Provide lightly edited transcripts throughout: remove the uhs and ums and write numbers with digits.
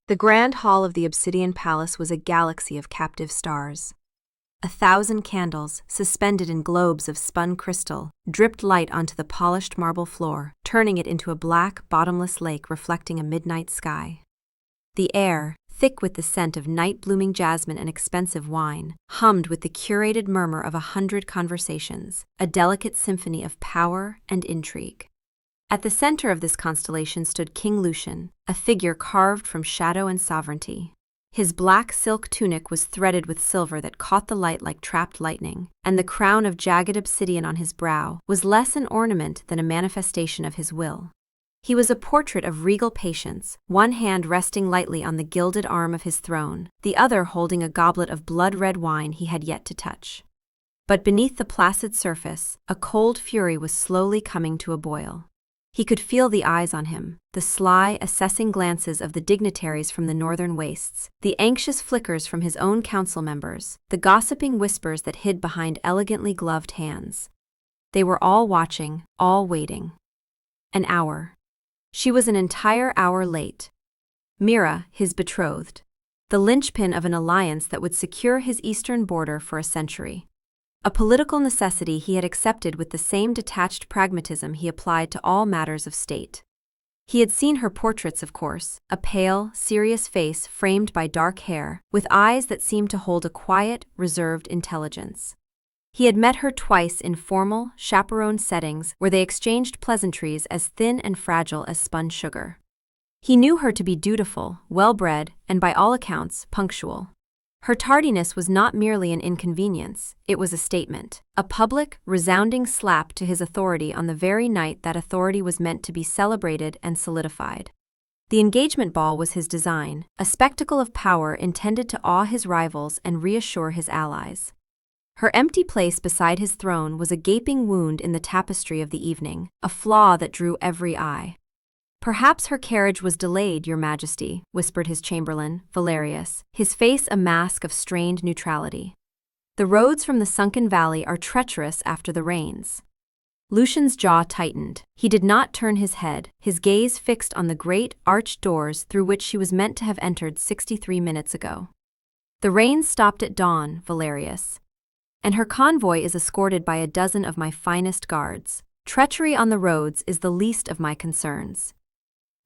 The grand hall of the Obsidian Palace was a galaxy of captive stars. 1,000 candles, suspended in globes of spun crystal, dripped light onto the polished marble floor, turning it into a black, bottomless lake reflecting a midnight sky. The air, thick with the scent of night-blooming jasmine and expensive wine, hummed with the curated murmur of 100 conversations, a delicate symphony of power and intrigue. At the center of this constellation stood King Lucian, a figure carved from shadow and sovereignty. His black silk tunic was threaded with silver that caught the light like trapped lightning, and the crown of jagged obsidian on his brow was less an ornament than a manifestation of his will. He was a portrait of regal patience, one hand resting lightly on the gilded arm of his throne, the other holding a goblet of blood-red wine he had yet to touch. But beneath the placid surface, a cold fury was slowly coming to a boil. He could feel the eyes on him, the sly, assessing glances of the dignitaries from the northern wastes, the anxious flickers from his own council members, the gossiping whispers that hid behind elegantly gloved hands. They were all watching, all waiting. An hour. She was an entire hour late. Mira, his betrothed. The linchpin of an alliance that would secure his eastern border for a century. A political necessity he had accepted with the same detached pragmatism he applied to all matters of state. He had seen her portraits, of course, a pale, serious face framed by dark hair, with eyes that seemed to hold a quiet, reserved intelligence. He had met her twice in formal, chaperoned settings where they exchanged pleasantries as thin and fragile as spun sugar. He knew her to be dutiful, well-bred, and by all accounts, punctual. Her tardiness was not merely an inconvenience, it was a statement, a public, resounding slap to his authority on the very night that authority was meant to be celebrated and solidified. The engagement ball was his design, a spectacle of power intended to awe his rivals and reassure his allies. Her empty place beside his throne was a gaping wound in the tapestry of the evening, a flaw that drew every eye. "Perhaps her carriage was delayed, Your Majesty," whispered his chamberlain, Valerius, his face a mask of strained neutrality. "The roads from the sunken valley are treacherous after the rains." Lucian's jaw tightened. He did not turn his head, his gaze fixed on the great, arched doors through which she was meant to have entered 63 minutes ago. "The rains stopped at dawn, Valerius. And her convoy is escorted by a dozen of my finest guards. Treachery on the roads is the least of my concerns."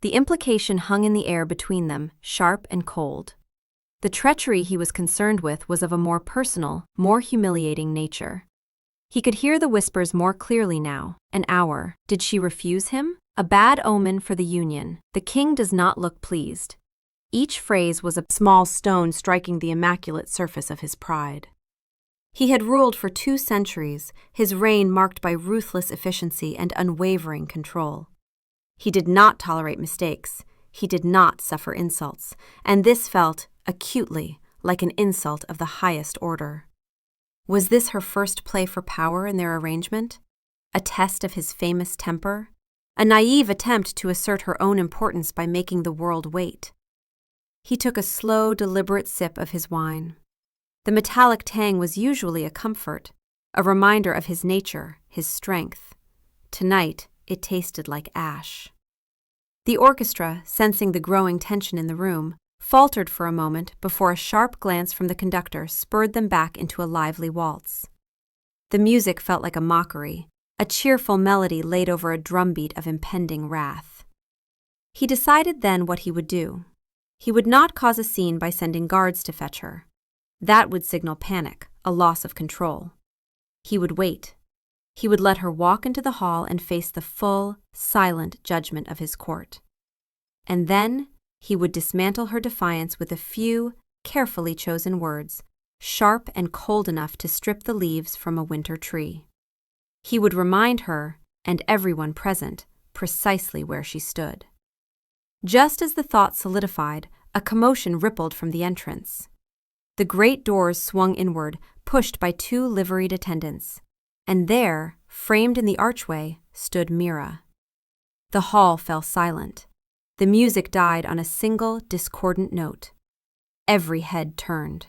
The implication hung in the air between them, sharp and cold. The treachery he was concerned with was of a more personal, more humiliating nature. He could hear the whispers more clearly now. An hour. Did she refuse him? A bad omen for the union. The king does not look pleased. Each phrase was a small stone striking the immaculate surface of his pride. He had ruled for 2 centuries, his reign marked by ruthless efficiency and unwavering control. He did not tolerate mistakes, he did not suffer insults, and this felt, acutely, like an insult of the highest order. Was this her first play for power in their arrangement? A test of his famous temper? A naive attempt to assert her own importance by making the world wait? He took a slow, deliberate sip of his wine. The metallic tang was usually a comfort, a reminder of his nature, his strength. Tonight, it tasted like ash. The orchestra, sensing the growing tension in the room, faltered for a moment before a sharp glance from the conductor spurred them back into a lively waltz. The music felt like a mockery, a cheerful melody laid over a drumbeat of impending wrath. He decided then what he would do. He would not cause a scene by sending guards to fetch her. That would signal panic, a loss of control. He would wait. He would let her walk into the hall and face the full, silent judgment of his court. And then he would dismantle her defiance with a few, carefully chosen words, sharp and cold enough to strip the leaves from a winter tree. He would remind her, and everyone present, precisely where she stood. Just as the thought solidified, a commotion rippled from the entrance. The great doors swung inward, pushed by 2 liveried attendants. And there, framed in the archway, stood Mira. The hall fell silent. The music died on a single, discordant note. Every head turned.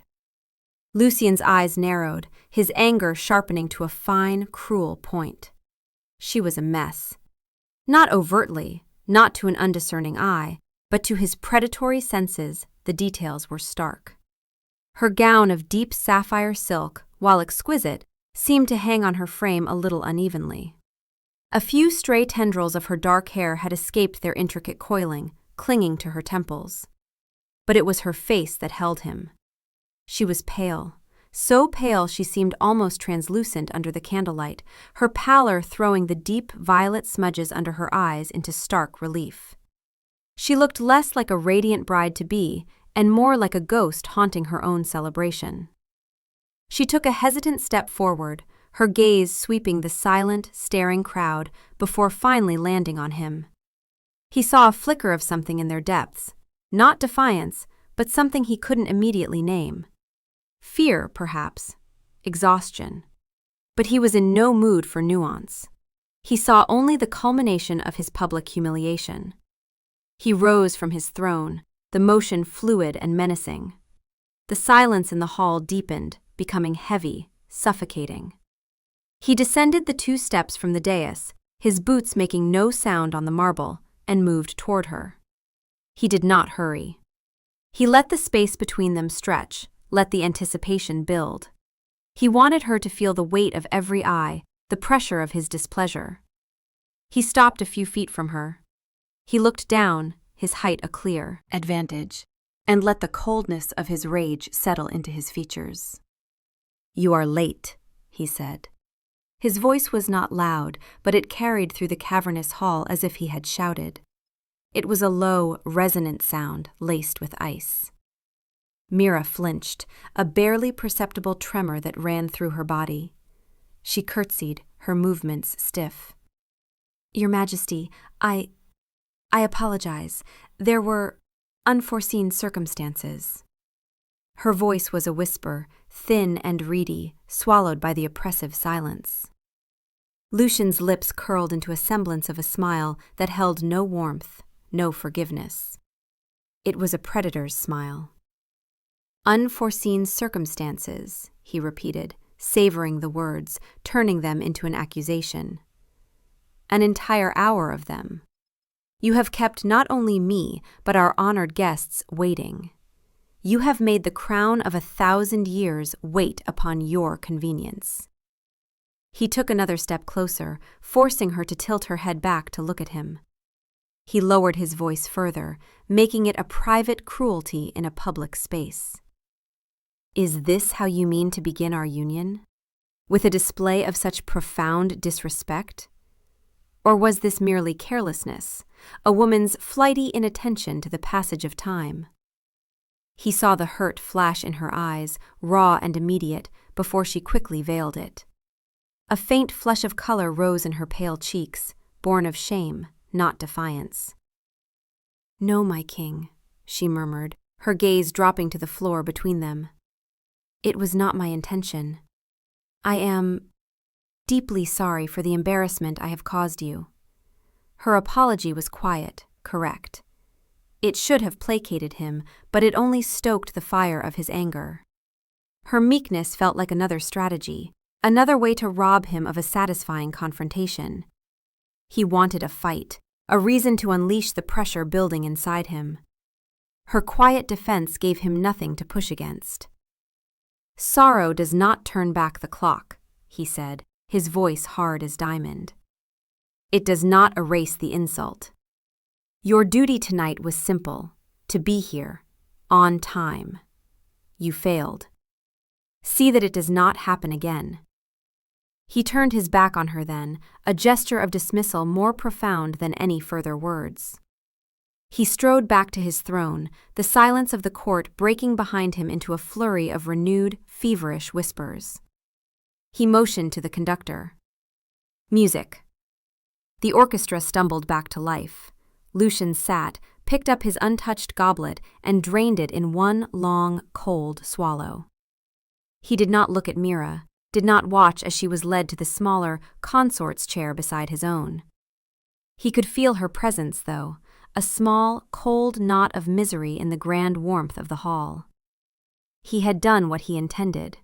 Lucian's eyes narrowed, his anger sharpening to a fine, cruel point. She was a mess. Not overtly, not to an undiscerning eye, but to his predatory senses the details were stark. Her gown of deep sapphire silk, while exquisite, seemed to hang on her frame a little unevenly. A few stray tendrils of her dark hair had escaped their intricate coiling, clinging to her temples. But it was her face that held him. She was pale, so pale she seemed almost translucent under the candlelight, her pallor throwing the deep violet smudges under her eyes into stark relief. She looked less like a radiant bride-to-be and more like a ghost haunting her own celebration. She took a hesitant step forward, her gaze sweeping the silent, staring crowd before finally landing on him. He saw a flicker of something in their depths, not defiance, but something he couldn't immediately name. Fear, perhaps. Exhaustion. But he was in no mood for nuance. He saw only the culmination of his public humiliation. He rose from his throne, the motion fluid and menacing. The silence in the hall deepened, becoming heavy, suffocating. He descended the 2 steps from the dais, his boots making no sound on the marble, and moved toward her. He did not hurry. He let the space between them stretch, let the anticipation build. He wanted her to feel the weight of every eye, the pressure of his displeasure. He stopped a few feet from her. He looked down, his height a clear advantage, and let the coldness of his rage settle into his features. "You are late," he said. His voice was not loud, but it carried through the cavernous hall as if he had shouted. It was a low, resonant sound laced with ice. Mira flinched, a barely perceptible tremor that ran through her body. She curtsied, her movements stiff. "Your Majesty, I apologize. There were unforeseen circumstances." Her voice was a whisper, thin and reedy, swallowed by the oppressive silence. Lucian's lips curled into a semblance of a smile that held no warmth, no forgiveness. It was a predator's smile. "Unforeseen circumstances," he repeated, savoring the words, turning them into an accusation. "An entire hour of them. You have kept not only me, but our honored guests waiting. You have made the crown of 1,000 years wait upon your convenience." He took another step closer, forcing her to tilt her head back to look at him. He lowered his voice further, making it a private cruelty in a public space. "Is this how you mean to begin our union? With a display of such profound disrespect? Or was this merely carelessness, a woman's flighty inattention to the passage of time?" He saw the hurt flash in her eyes, raw and immediate, before she quickly veiled it. A faint flush of color rose in her pale cheeks, born of shame, not defiance. "No, my king," she murmured, her gaze dropping to the floor between them. "It was not my intention. I am deeply sorry for the embarrassment I have caused you." Her apology was quiet, correct. It should have placated him, but it only stoked the fire of his anger. Her meekness felt like another strategy, another way to rob him of a satisfying confrontation. He wanted a fight, a reason to unleash the pressure building inside him. Her quiet defense gave him nothing to push against. "Sorrow does not turn back the clock," he said, his voice hard as diamond. "It does not erase the insult. Your duty tonight was simple, to be here, on time. You failed. See that it does not happen again." He turned his back on her then, a gesture of dismissal more profound than any further words. He strode back to his throne, the silence of the court breaking behind him into a flurry of renewed, feverish whispers. He motioned to the conductor. "Music." The orchestra stumbled back to life. Lucian sat, picked up his untouched goblet, and drained it in one long, cold swallow. He did not look at Mira, did not watch as she was led to the smaller consort's chair beside his own. He could feel her presence, though, a small, cold knot of misery in the grand warmth of the hall. He had done what he intended.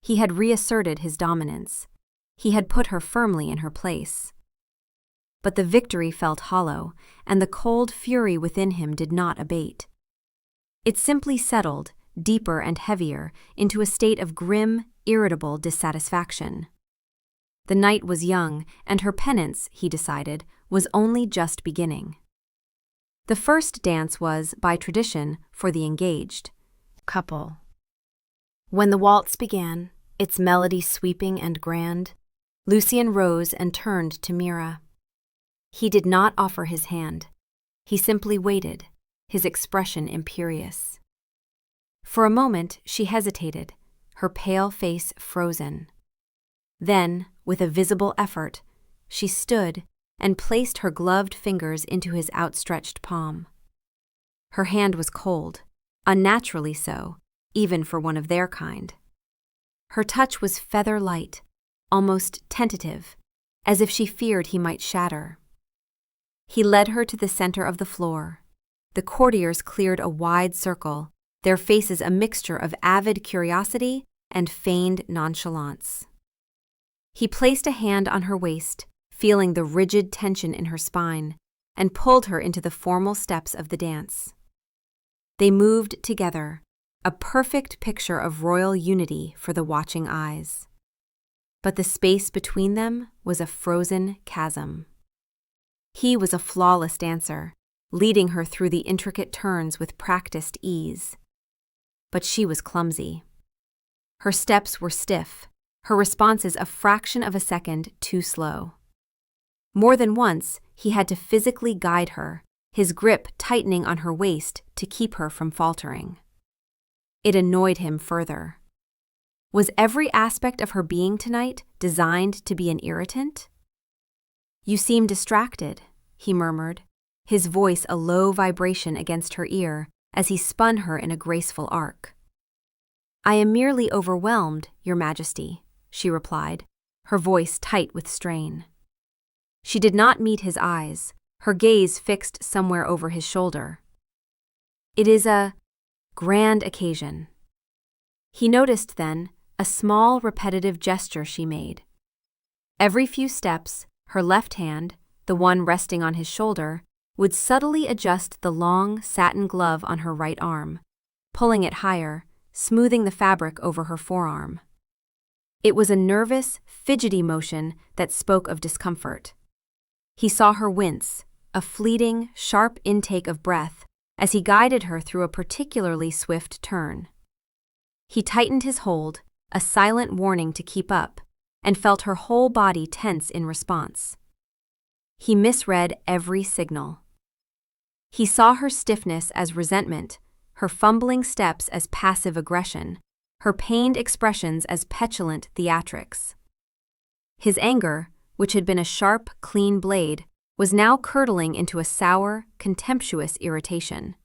He had reasserted his dominance. He had put her firmly in her place. But the victory felt hollow, and the cold fury within him did not abate. It simply settled, deeper and heavier, into a state of grim, irritable dissatisfaction. The night was young, and her penance, he decided, was only just beginning. The first dance was, by tradition, for the engaged couple. When the waltz began, its melody sweeping and grand, Lucien rose and turned to Mira. He did not offer his hand. He simply waited, his expression imperious. For a moment she hesitated, her pale face frozen. Then, with a visible effort, she stood and placed her gloved fingers into his outstretched palm. Her hand was cold, unnaturally so, even for one of their kind. Her touch was feather-light, almost tentative, as if she feared he might shatter. He led her to the center of the floor. The courtiers cleared a wide circle, their faces a mixture of avid curiosity and feigned nonchalance. He placed a hand on her waist, feeling the rigid tension in her spine, and pulled her into the formal steps of the dance. They moved together, a perfect picture of royal unity for the watching eyes. But the space between them was a frozen chasm. He was a flawless dancer, leading her through the intricate turns with practiced ease. But she was clumsy. Her steps were stiff, her responses a fraction of a second too slow. More than once, he had to physically guide her, his grip tightening on her waist to keep her from faltering. It annoyed him further. Was every aspect of her being tonight designed to be an irritant? "You seem distracted," he murmured, his voice a low vibration against her ear as he spun her in a graceful arc. "I am merely overwhelmed, Your Majesty," she replied, her voice tight with strain. She did not meet his eyes, her gaze fixed somewhere over his shoulder. "It is a grand occasion." He noticed then a small repetitive gesture she made. Every few steps, her left hand, the one resting on his shoulder, would subtly adjust the long satin glove on her right arm, pulling it higher, smoothing the fabric over her forearm. It was a nervous, fidgety motion that spoke of discomfort. He saw her wince, a fleeting, sharp intake of breath, as he guided her through a particularly swift turn. He tightened his hold, a silent warning to keep up, and felt her whole body tense in response. He misread every signal. He saw her stiffness as resentment, her fumbling steps as passive aggression, her pained expressions as petulant theatrics. His anger, which had been a sharp, clean blade, was now curdling into a sour, contemptuous irritation.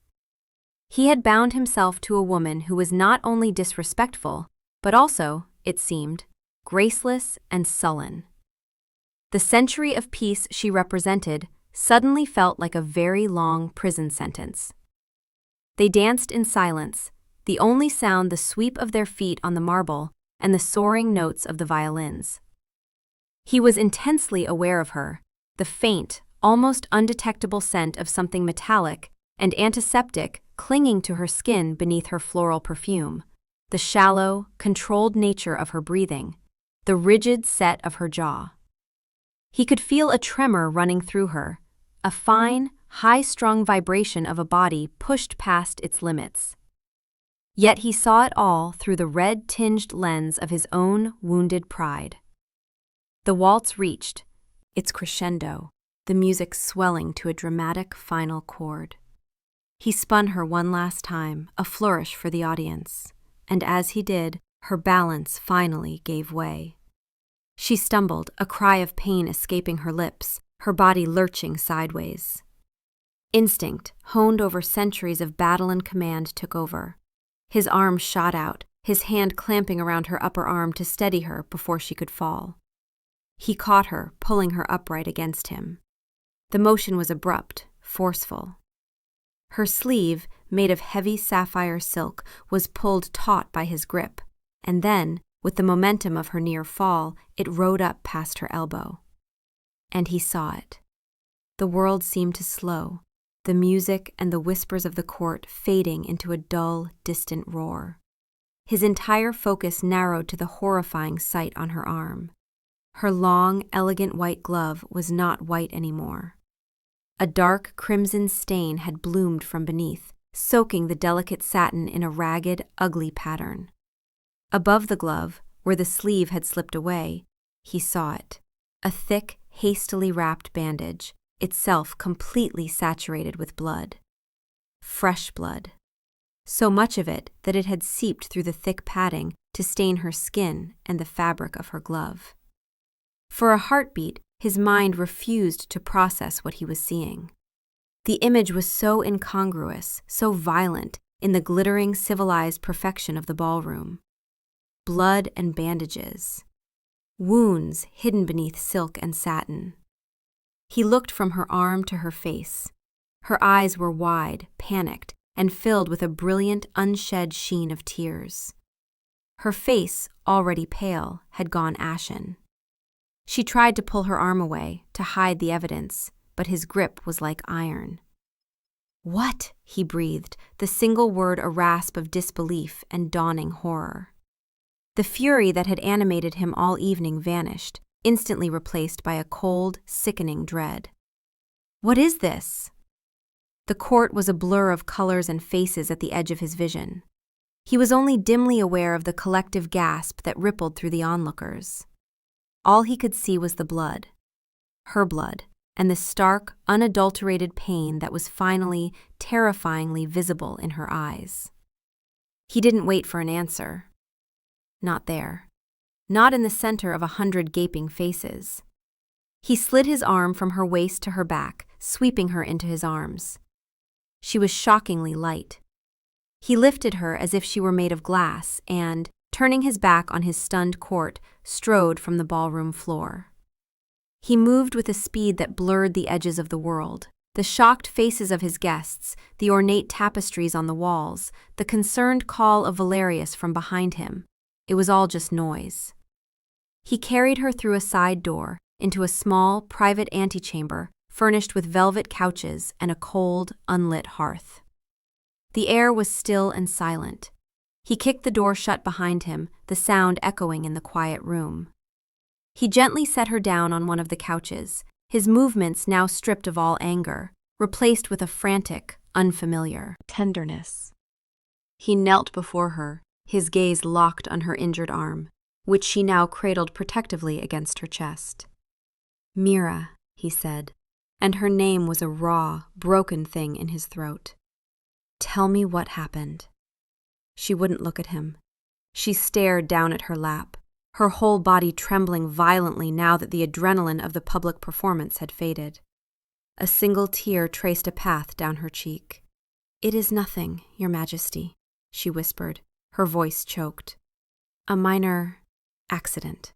He had bound himself to a woman who was not only disrespectful, but also, it seemed, graceless and sullen. The century of peace she represented suddenly felt like a very long prison sentence. They danced in silence, the only sound the sweep of their feet on the marble and the soaring notes of the violins. He was intensely aware of her, the faint, almost undetectable scent of something metallic and antiseptic clinging to her skin beneath her floral perfume, the shallow, controlled nature of her breathing, the rigid set of her jaw. He could feel a tremor running through her, a fine, high-strung vibration of a body pushed past its limits. Yet he saw it all through the red-tinged lens of his own wounded pride. The waltz reached its crescendo, the music swelling to a dramatic final chord. He spun her one last time, a flourish for the audience, and as he did, her balance finally gave way. She stumbled, a cry of pain escaping her lips, her body lurching sideways. Instinct, honed over centuries of battle and command, took over. His arm shot out, his hand clamping around her upper arm to steady her before she could fall. He caught her, pulling her upright against him. The motion was abrupt, forceful. Her sleeve, made of heavy sapphire silk, was pulled taut by his grip, and then, with the momentum of her near fall, it rode up past her elbow. And he saw it. The world seemed to slow, the music and the whispers of the court fading into a dull, distant roar. His entire focus narrowed to the horrifying sight on her arm. Her long, elegant white glove was not white anymore. A dark crimson stain had bloomed from beneath, soaking the delicate satin in a ragged, ugly pattern. Above the glove, where the sleeve had slipped away, he saw it, a thick, hastily wrapped bandage, itself completely saturated with blood. Fresh blood. So much of it that it had seeped through the thick padding to stain her skin and the fabric of her glove. For a heartbeat, his mind refused to process what he was seeing. The image was so incongruous, so violent, in the glittering, civilized perfection of the ballroom. Blood and bandages. Wounds hidden beneath silk and satin. He looked from her arm to her face. Her eyes were wide, panicked, and filled with a brilliant, unshed sheen of tears. Her face, already pale, had gone ashen. She tried to pull her arm away, to hide the evidence, but his grip was like iron. "What?" he breathed, the single word a rasp of disbelief and dawning horror. The fury that had animated him all evening vanished, instantly replaced by a cold, sickening dread. "What is this?" The court was a blur of colors and faces at the edge of his vision. He was only dimly aware of the collective gasp that rippled through the onlookers. All he could see was the blood, her blood, and the stark, unadulterated pain that was finally, terrifyingly visible in her eyes. He didn't wait for an answer. Not there. Not in the center of 100 gaping faces. He slid his arm from her waist to her back, sweeping her into his arms. She was shockingly light. He lifted her as if she were made of glass and, turning his back on his stunned court, strode from the ballroom floor. He moved with a speed that blurred the edges of the world. The shocked faces of his guests, the ornate tapestries on the walls, the concerned call of Valerius from behind him. It was all just noise. He carried her through a side door, into a small, private antechamber, furnished with velvet couches and a cold, unlit hearth. The air was still and silent. He kicked the door shut behind him, the sound echoing in the quiet room. He gently set her down on one of the couches, his movements now stripped of all anger, replaced with a frantic, unfamiliar tenderness. He knelt before her, his gaze locked on her injured arm, which she now cradled protectively against her chest. "Mira," he said, and her name was a raw, broken thing in his throat. "Tell me what happened." She wouldn't look at him. She stared down at her lap, her whole body trembling violently now that the adrenaline of the public performance had faded. A single tear traced a path down her cheek. "It is nothing, Your Majesty," she whispered, her voice choked. "A minor accident."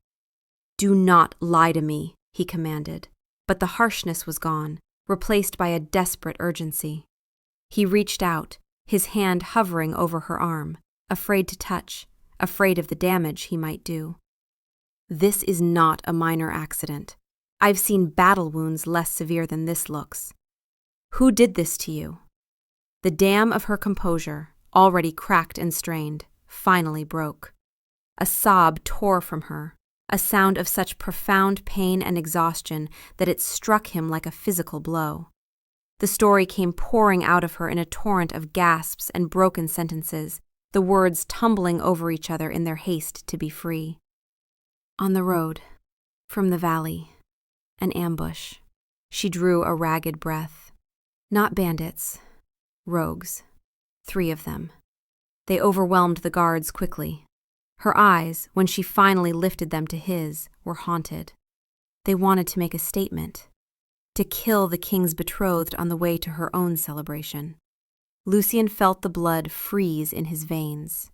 "Do not lie to me," he commanded, but the harshness was gone, replaced by a desperate urgency. He reached out, his hand hovering over her arm, afraid to touch, afraid of the damage he might do. "This is not a minor accident. I've seen battle wounds less severe than this looks. Who did this to you?" The dam of her composure, already cracked and strained, finally broke. A sob tore from her, a sound of such profound pain and exhaustion that it struck him like a physical blow. The story came pouring out of her in a torrent of gasps and broken sentences, the words tumbling over each other in their haste to be free. "On the road, from the valley, an ambush." She drew a ragged breath. "Not bandits, rogues, 3 of them. They overwhelmed the guards quickly." Her eyes, when she finally lifted them to his, were haunted. They wanted to make a statement, to kill the king's betrothed on the way to her own celebration. Lucian felt the blood freeze in his veins.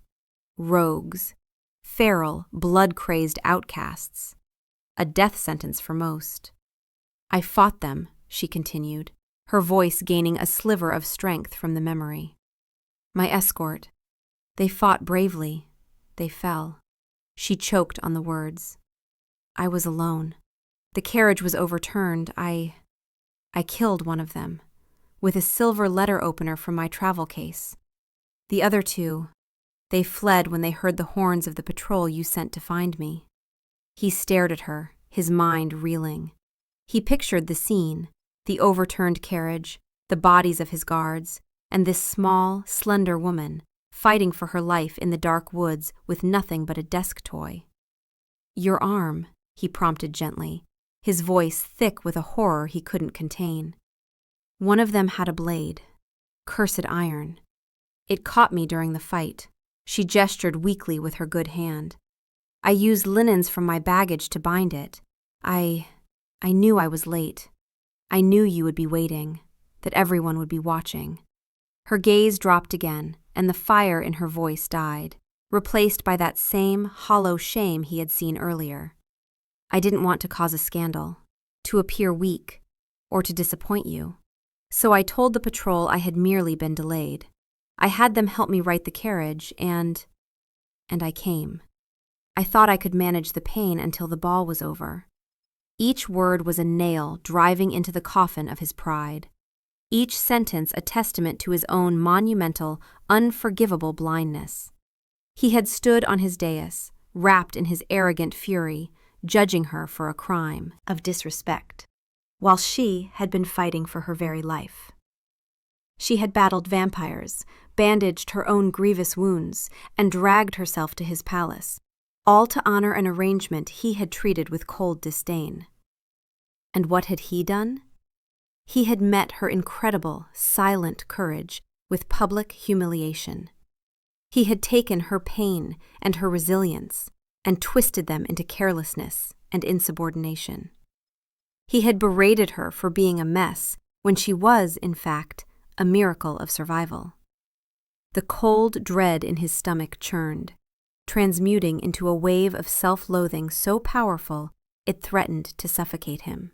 Rogues, feral, blood-crazed outcasts. A death sentence for most. "I fought them," she continued, her voice gaining a sliver of strength from the memory. "My escort. They fought bravely. They fell." She choked on the words. "I was alone. The carriage was overturned. I I killed one of them, with a silver letter opener from my travel case. The other two, they fled when they heard the horns of the patrol you sent to find me." He stared at her, his mind reeling. He pictured the scene, the overturned carriage, the bodies of his guards, and this small, slender woman, fighting for her life in the dark woods with nothing but a desk toy. "Your arm," he prompted gently, his voice thick with a horror he couldn't contain. "One of them had a blade. Cursed iron. It caught me during the fight." She gestured weakly with her good hand. "I used linens from my baggage to bind it. I knew I was late. I knew you would be waiting, that everyone would be watching." Her gaze dropped again, and the fire in her voice died, replaced by that same hollow shame he had seen earlier. "I didn't want to cause a scandal, to appear weak, or to disappoint you. So I told the patrol I had merely been delayed. I had them help me right the carriage, and I came. I thought I could manage the pain until the ball was over." Each word was a nail driving into the coffin of his pride. Each sentence a testament to his own monumental, unforgivable blindness. He had stood on his dais, wrapped in his arrogant fury, judging her for a crime of disrespect, while she had been fighting for her very life. She had battled vampires, bandaged her own grievous wounds, and dragged herself to his palace, all to honor an arrangement he had treated with cold disdain. And what had he done? He had met her incredible, silent courage with public humiliation. He had taken her pain and her resilience and twisted them into carelessness and insubordination. He had berated her for being a mess when she was, in fact, a miracle of survival. The cold dread in his stomach churned, transmuting into a wave of self-loathing so powerful it threatened to suffocate him.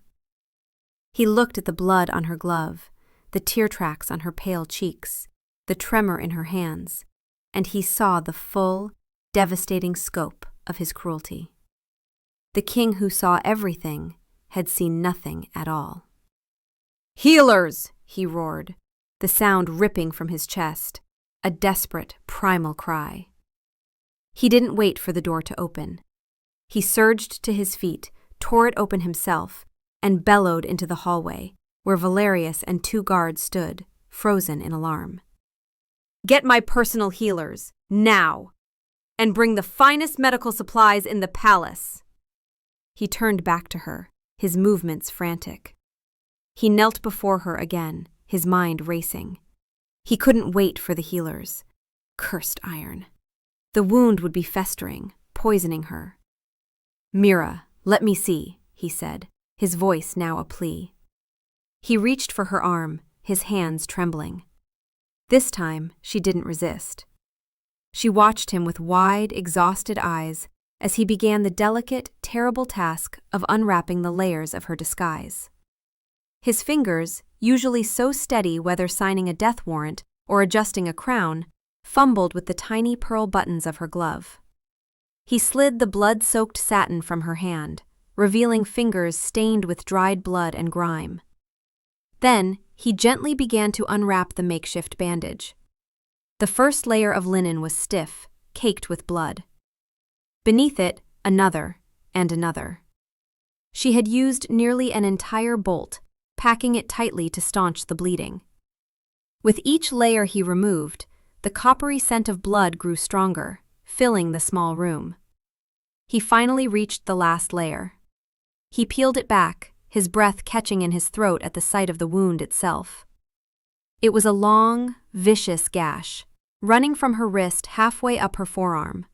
He looked at the blood on her glove, the tear tracks on her pale cheeks, the tremor in her hands, and he saw the full, devastating scope of his cruelty. The king who saw everything had seen nothing at all. "Healers!" he roared, the sound ripping from his chest, a desperate, primal cry. He didn't wait for the door to open. He surged to his feet, tore it open himself, and bellowed into the hallway, where Valerius and 2 guards stood, frozen in alarm. "Get my personal healers, now! And bring the finest medical supplies in the palace!" He turned back to her, his movements frantic. He knelt before her again, his mind racing. He couldn't wait for the healers. Cursed iron. The wound would be festering, poisoning her. "Mira, let me see," he said, his voice now a plea. He reached for her arm, his hands trembling. This time, she didn't resist. She watched him with wide, exhausted eyes as he began the delicate, terrible task of unwrapping the layers of her disguise. His fingers, usually so steady whether signing a death warrant or adjusting a crown, fumbled with the tiny pearl buttons of her glove. He slid the blood-soaked satin from her hand, revealing fingers stained with dried blood and grime. Then, he gently began to unwrap the makeshift bandage. The first layer of linen was stiff, caked with blood. Beneath it, another, and another. She had used nearly an entire bolt, packing it tightly to staunch the bleeding. With each layer he removed, the coppery scent of blood grew stronger, filling the small room. He finally reached the last layer. He peeled it back, his breath catching in his throat at the sight of the wound itself. It was a long, vicious gash, running from her wrist halfway up her forearm.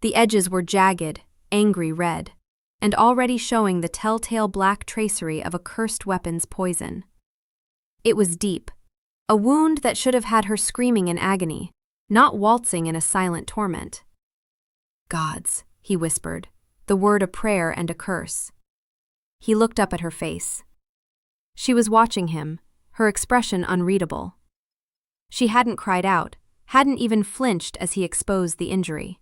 The edges were jagged, angry red, and already showing the telltale black tracery of a cursed weapon's poison. It was deep, a wound that should have had her screaming in agony, not waltzing in a silent torment. "Gods," he whispered, the word a prayer and a curse. He looked up at her face. She was watching him, her expression unreadable. She hadn't cried out, hadn't even flinched as he exposed the injury.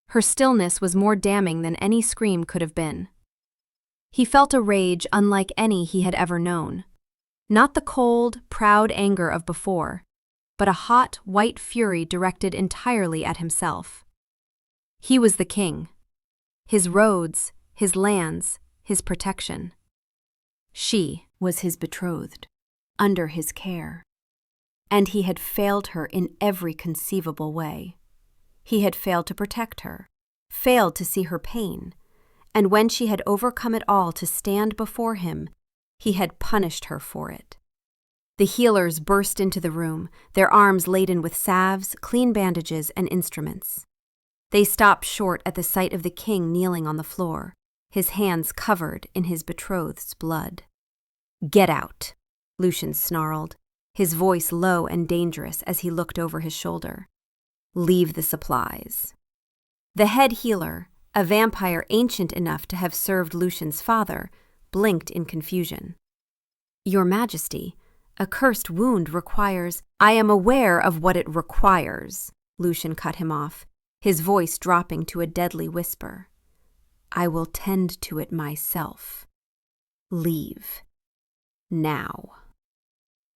Her stillness was more damning than any scream could have been. He felt a rage unlike any he had ever known. Not the cold, proud anger of before, but a hot, white fury directed entirely at himself. He was the king. His roads, his lands, his protection. She was his betrothed, under his care. And he had failed her in every conceivable way. He had failed to protect her, failed to see her pain, and when she had overcome it all to stand before him, he had punished her for it. The healers burst into the room, their arms laden with salves, clean bandages, and instruments. They stopped short at the sight of the king kneeling on the floor, his hands covered in his betrothed's blood. "Get out," Lucian snarled, his voice low and dangerous as he looked over his shoulder. "Leave the supplies." The head healer, a vampire ancient enough to have served Lucian's father, blinked in confusion. "Your Majesty, a cursed wound requires—" "I am aware of what it requires," Lucian cut him off, his voice dropping to a deadly whisper. "I will tend to it myself. Leave. Now."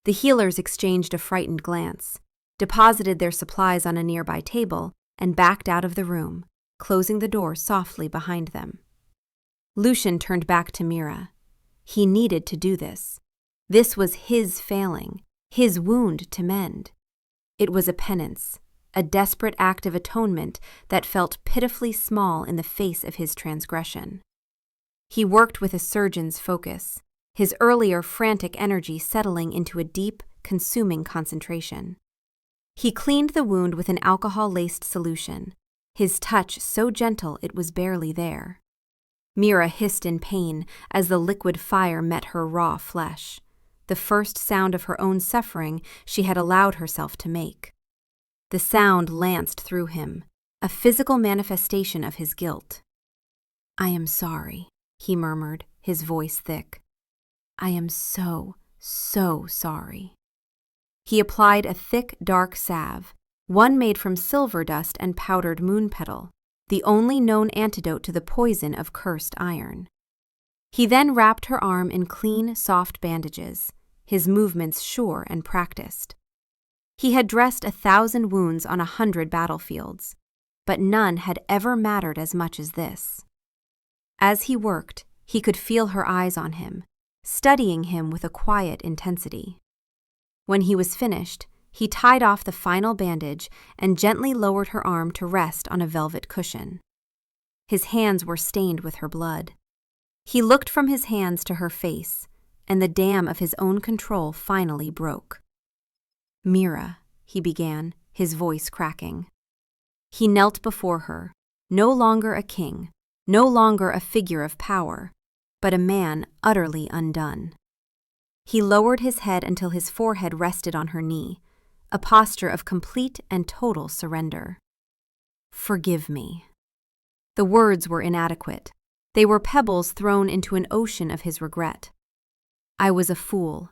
The healers exchanged a frightened glance, deposited their supplies on a nearby table, and backed out of the room, closing the door softly behind them. Lucian turned back to Mira. He needed to do this. This was his failing, his wound to mend. It was a penance, a desperate act of atonement that felt pitifully small in the face of his transgression. He worked with a surgeon's focus, his earlier frantic energy settling into a deep, consuming concentration. He cleaned the wound with an alcohol-laced solution, his touch so gentle it was barely there. Mira hissed in pain as the liquid fire met her raw flesh, the first sound of her own suffering she had allowed herself to make. The sound lanced through him, a physical manifestation of his guilt. "I am sorry," he murmured, his voice thick. "I am so sorry." He applied a thick, dark salve, one made from silver dust and powdered moon petal, the only known antidote to the poison of cursed iron. He then wrapped her arm in clean, soft bandages, his movements sure and practiced. He had dressed 1,000 wounds on 100 battlefields, but none had ever mattered as much as this. As he worked, he could feel her eyes on him, studying him with a quiet intensity. When he was finished, he tied off the final bandage and gently lowered her arm to rest on a velvet cushion. His hands were stained with her blood. He looked from his hands to her face, and the dam of his own control finally broke. "Mira," he began, his voice cracking. He knelt before her, no longer a king, no longer a figure of power, but a man utterly undone. He lowered his head until his forehead rested on her knee, a posture of complete and total surrender. "Forgive me." The words were inadequate. They were pebbles thrown into an ocean of his regret. "I was a fool,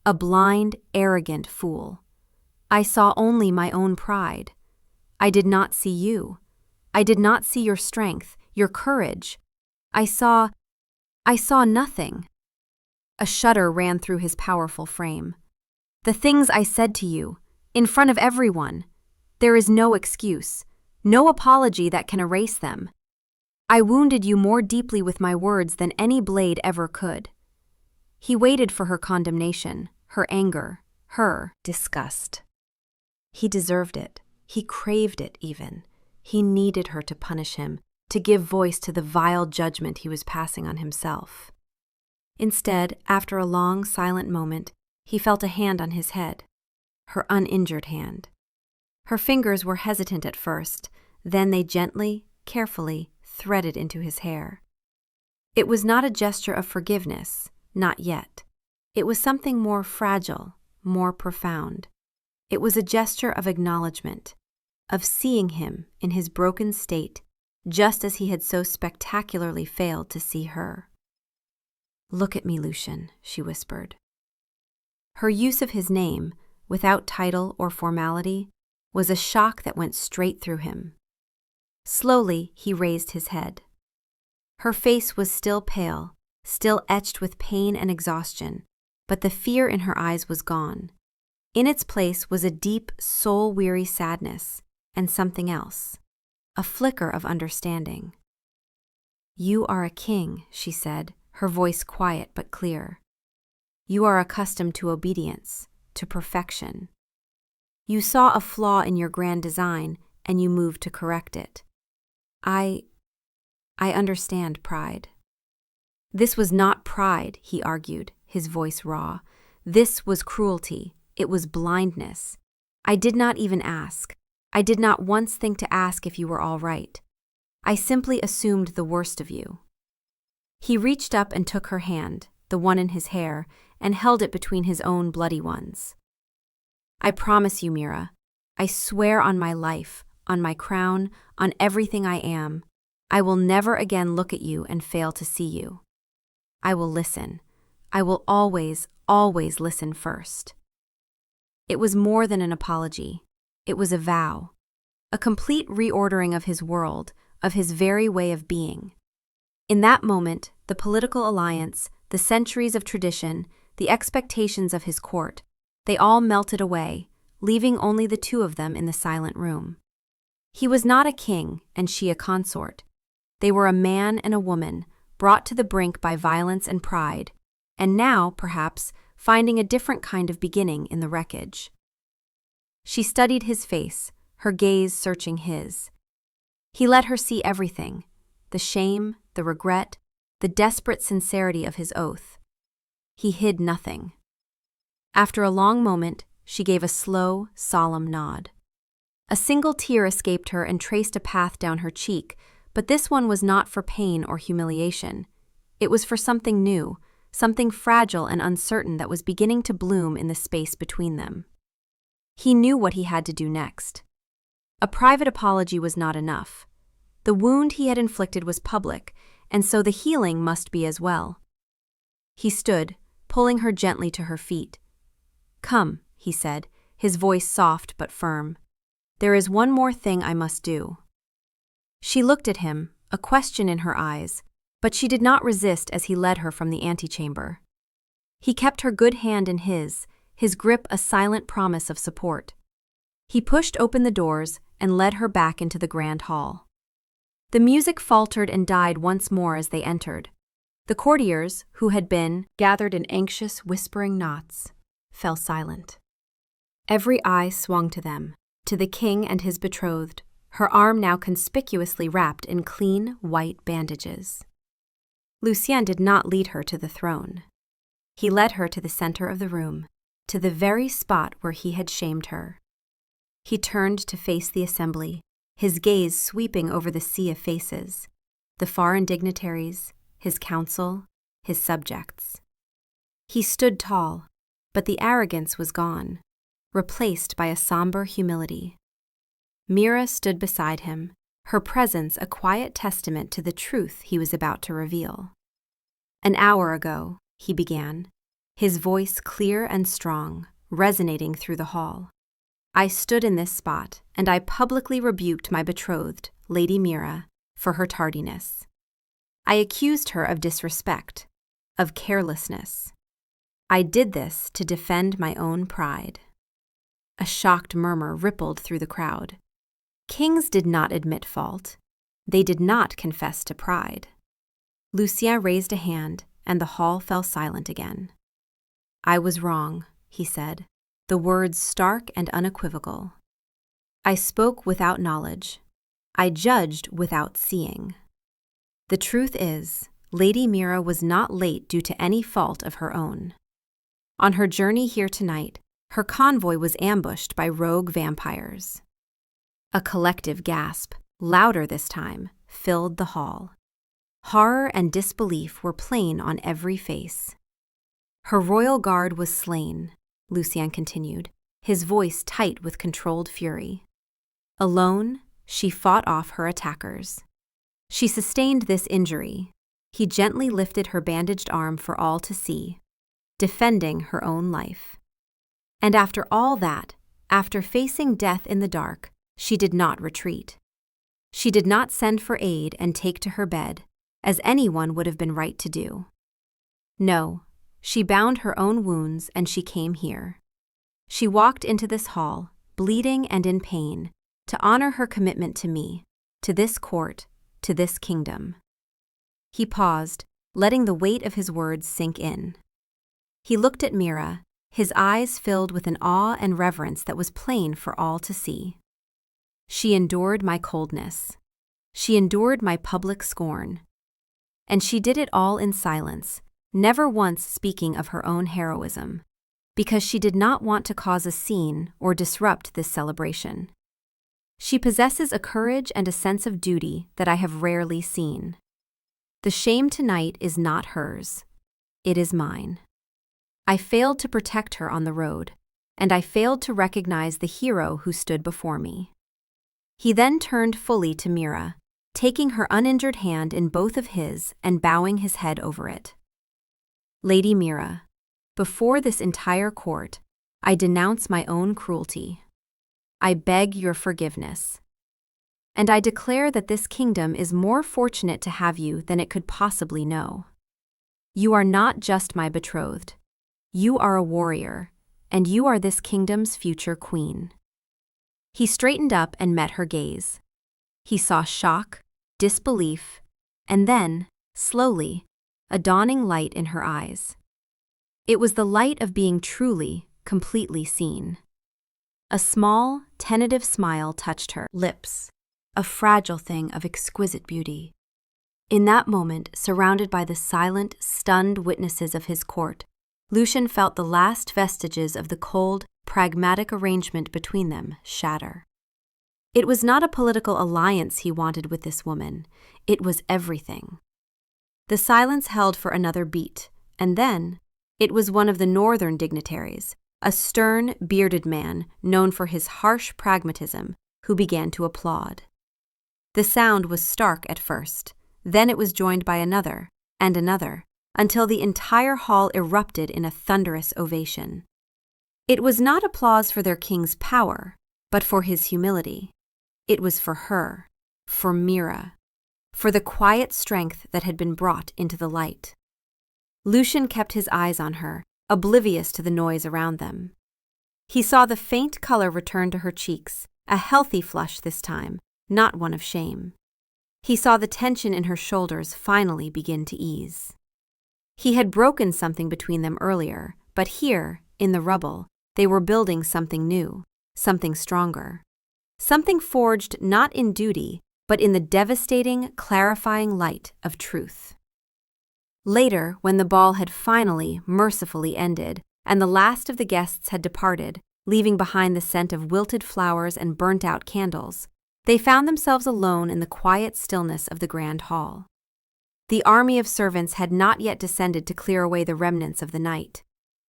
a blind, arrogant fool. I saw only my own pride. I did not see you. I did not see your strength, your courage. I saw nothing." A shudder ran through his powerful frame. "The things I said to you, in front of everyone, there is no excuse, no apology that can erase them. I wounded you more deeply with my words than any blade ever could." He waited for her condemnation, her anger, her disgust. He deserved it. He craved it, even. He needed her to punish him, to give voice to the vile judgment he was passing on himself. Instead, after a long, silent moment, he felt a hand on his head, her uninjured hand. Her fingers were hesitant at first, then they gently, carefully threaded into his hair. It was not a gesture of forgiveness, not yet. It was something more fragile, more profound. It was a gesture of acknowledgement, of seeing him in his broken state, just as he had so spectacularly failed to see her. "Look at me, Lucian," she whispered. Her use of his name, without title or formality, was a shock that went straight through him. Slowly, he raised his head. Her face was still pale, still etched with pain and exhaustion, but the fear in her eyes was gone. In its place was a deep, soul-weary sadness, and something else, a flicker of understanding. "You are a king," she said, her voice quiet but clear. "You are accustomed to obedience, to perfection. You saw a flaw in your grand design, and you moved to correct it. I understand pride." "This was not pride," he argued, his voice raw. "This was cruelty. It was blindness. I did not even ask. I did not once think to ask if you were all right. I simply assumed the worst of you." He reached up and took her hand, the one in his hair, and held it between his own bloody ones. "I promise you, Mira, I swear on my life, on my crown, on everything I am, I will never again look at you and fail to see you. I will listen. I will always, always listen first." It was more than an apology. It was a vow. A complete reordering of his world, of his very way of being. In that moment, the political alliance, the centuries of tradition, the expectations of his court, they all melted away, leaving only the two of them in the silent room. He was not a king, and she a consort. They were a man and a woman, brought to the brink by violence and pride, and now, perhaps, finding a different kind of beginning in the wreckage. She studied his face, her gaze searching his. He let her see everything, the shame, the regret, the desperate sincerity of his oath. He hid nothing. After a long moment, she gave a slow, solemn nod. A single tear escaped her and traced a path down her cheek, but this one was not for pain or humiliation. It was for something new, something fragile and uncertain that was beginning to bloom in the space between them. He knew what he had to do next. A private apology was not enough. The wound he had inflicted was public, and so the healing must be as well. He stood, pulling her gently to her feet. "Come," he said, his voice soft but firm. "There is one more thing I must do." She looked at him, a question in her eyes, but she did not resist as he led her from the antechamber. He kept her good hand in his grip a silent promise of support. He pushed open the doors and led her back into the grand hall. The music faltered and died once more as they entered. The courtiers, who had been gathered in anxious, whispering knots, fell silent. Every eye swung to them, to the king and his betrothed, her arm now conspicuously wrapped in clean, white bandages. Lucien did not lead her to the throne. He led her to the center of the room, to the very spot where he had shamed her. He turned to face the assembly, his gaze sweeping over the sea of faces, the foreign dignitaries, his council, his subjects. He stood tall, but the arrogance was gone, replaced by a somber humility. Mira stood beside him, her presence a quiet testament to the truth he was about to reveal. "An hour ago," he began, his voice clear and strong, resonating through the hall, "I stood in this spot, and I publicly rebuked my betrothed, Lady Mira, for her tardiness. I accused her of disrespect, of carelessness. I did this to defend my own pride." A shocked murmur rippled through the crowd. Kings did not admit fault. They did not confess to pride. Lucien raised a hand, and the hall fell silent again. "I was wrong," he said, the words stark and unequivocal. "I spoke without knowledge. I judged without seeing. The truth is, Lady Mira was not late due to any fault of her own. On her journey here tonight, her convoy was ambushed by rogue vampires." A collective gasp, louder this time, filled the hall. Horror and disbelief were plain on every face. "Her royal guard was slain," Lucien continued, his voice tight with controlled fury. "Alone, she fought off her attackers. She sustained this injury." He gently lifted her bandaged arm for all to see, defending her own life. "And after all that, after facing death in the dark, she did not retreat. She did not send for aid and take to her bed, as anyone would have been right to do. No, she bound her own wounds and she came here. She walked into this hall, bleeding and in pain, to honor her commitment to me, to this court, to this kingdom. He paused, letting the weight of his words sink in. He looked at Mira, his eyes filled with an awe and reverence that was plain for all to see. She endured my coldness. She endured my public scorn. And she did it all in silence, never once speaking of her own heroism, because she did not want to cause a scene or disrupt this celebration. She possesses a courage and a sense of duty that I have rarely seen. The shame tonight is not hers. It is mine. I failed to protect her on the road, and I failed to recognize the hero who stood before me. He then turned fully to Mira, taking her uninjured hand in both of his and bowing his head over it. Lady Mira, before this entire court, I denounce my own cruelty. I beg your forgiveness. And I declare that this kingdom is more fortunate to have you than it could possibly know. You are not just my betrothed. You are a warrior, and you are this kingdom's future queen. He straightened up and met her gaze. He saw shock, disbelief, and then, slowly, a dawning light in her eyes. It was the light of being truly, completely seen. A small, tentative smile touched her lips, a fragile thing of exquisite beauty. In that moment, surrounded by the silent, stunned witnesses of his court, Lucian felt the last vestiges of the cold, pragmatic arrangement between them shatter. It was not a political alliance he wanted with this woman, it was everything. The silence held for another beat, and then, it was one of the northern dignitaries, a stern, bearded man known for his harsh pragmatism, who began to applaud. The sound was stark at first, then it was joined by another, and another, until the entire hall erupted in a thunderous ovation. It was not applause for their king's power, but for his humility. It was for her, for Mira, for the quiet strength that had been brought into the light. Lucian kept his eyes on her, oblivious to the noise around them. He saw the faint color return to her cheeks, a healthy flush this time, not one of shame. He saw the tension in her shoulders finally begin to ease. He had broken something between them earlier, but here, in the rubble, they were building something new, something stronger. Something forged not in duty, but in the devastating, clarifying light of truth. Later, when the ball had finally, mercifully ended, and the last of the guests had departed, leaving behind the scent of wilted flowers and burnt-out candles, they found themselves alone in the quiet stillness of the grand hall. The army of servants had not yet descended to clear away the remnants of the night.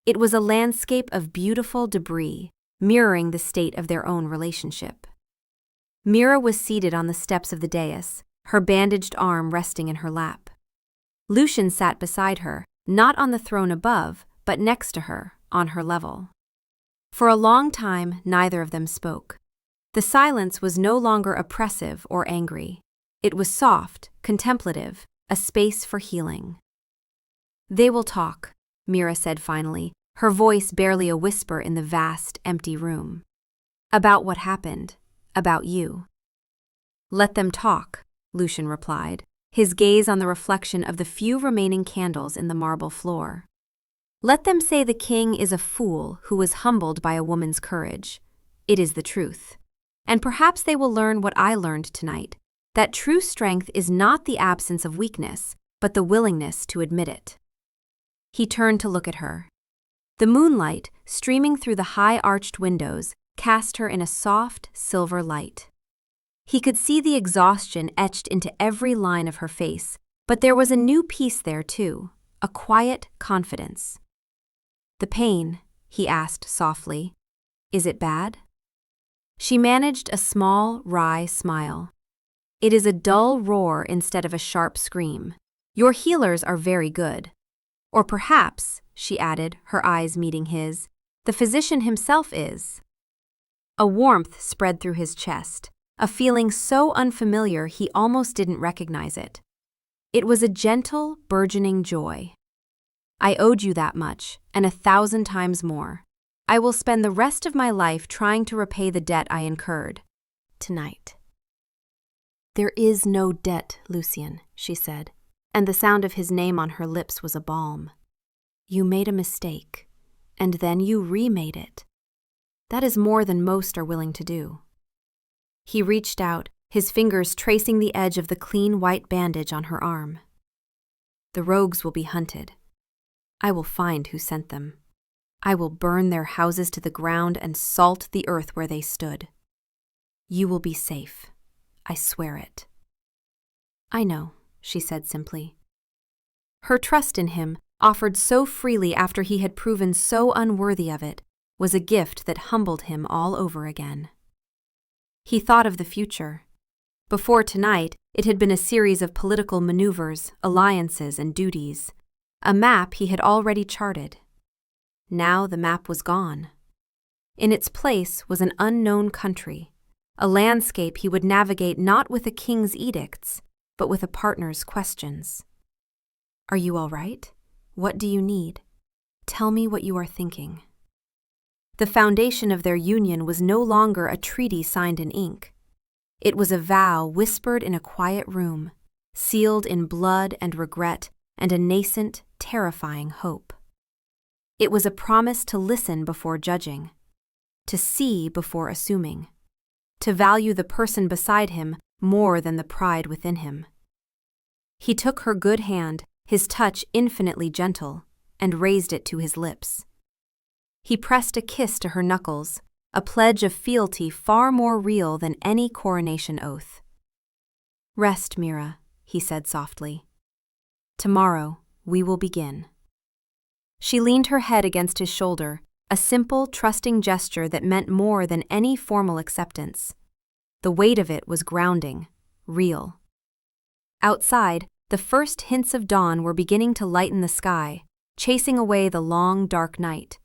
It was a landscape of beautiful debris, mirroring the state of their own relationship. Mira was seated on the steps of the dais, her bandaged arm resting in her lap. Lucian sat beside her, not on the throne above, but next to her, on her level. For a long time, neither of them spoke. The silence was no longer oppressive or angry. It was soft, contemplative, a space for healing. "They will talk," Mira said finally, her voice barely a whisper in the vast, empty room. "About what happened, about you." "Let them talk," Lucian replied, his gaze on the reflection of the few remaining candles in the marble floor. "Let them say the king is a fool who was humbled by a woman's courage. It is the truth. And perhaps they will learn what I learned tonight, that true strength is not the absence of weakness, but the willingness to admit it." He turned to look at her. The moonlight, streaming through the high-arched windows, cast her in a soft, silver light. He could see the exhaustion etched into every line of her face, but there was a new peace there too, a quiet confidence. "The pain," he asked softly, "is it bad?" She managed a small, wry smile. "It is a dull roar instead of a sharp scream. Your healers are very good. Or perhaps," she added, her eyes meeting his, "the physician himself is." A warmth spread through his chest, a feeling so unfamiliar he almost didn't recognize it. It was a gentle, burgeoning joy. I owed you that much, and 1,000 times more. I will spend the rest of my life trying to repay the debt I incurred. Tonight. There is no debt, Lucien, she said, and the sound of his name on her lips was a balm. You made a mistake, and then you remade it. That is more than most are willing to do. He reached out, his fingers tracing the edge of the clean white bandage on her arm. The rogues will be hunted. I will find who sent them. I will burn their houses to the ground and salt the earth where they stood. You will be safe. I swear it. I know, she said simply. Her trust in him, offered so freely after he had proven so unworthy of it, was a gift that humbled him all over again. He thought of the future. Before tonight, it had been a series of political maneuvers, alliances, and duties, a map he had already charted. Now the map was gone. In its place was an unknown country, a landscape he would navigate not with a king's edicts, but with a partner's questions. Are you all right? What do you need? Tell me what you are thinking. The foundation of their union was no longer a treaty signed in ink. It was a vow whispered in a quiet room, sealed in blood and regret and a nascent, terrifying hope. It was a promise to listen before judging, to see before assuming, to value the person beside him more than the pride within him. He took her good hand, his touch infinitely gentle, and raised it to his lips. He pressed a kiss to her knuckles, a pledge of fealty far more real than any coronation oath. Rest, Mira, he said softly. Tomorrow we will begin. She leaned her head against his shoulder, a simple, trusting gesture that meant more than any formal acceptance. The weight of it was grounding, real. Outside, the first hints of dawn were beginning to lighten the sky, chasing away the long, dark night.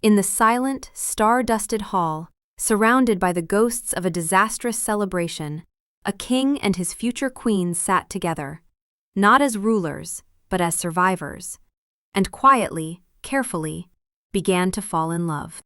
In the silent, star-dusted hall, surrounded by the ghosts of a disastrous celebration, a king and his future queen sat together, not as rulers, but as survivors, and quietly, carefully, began to fall in love.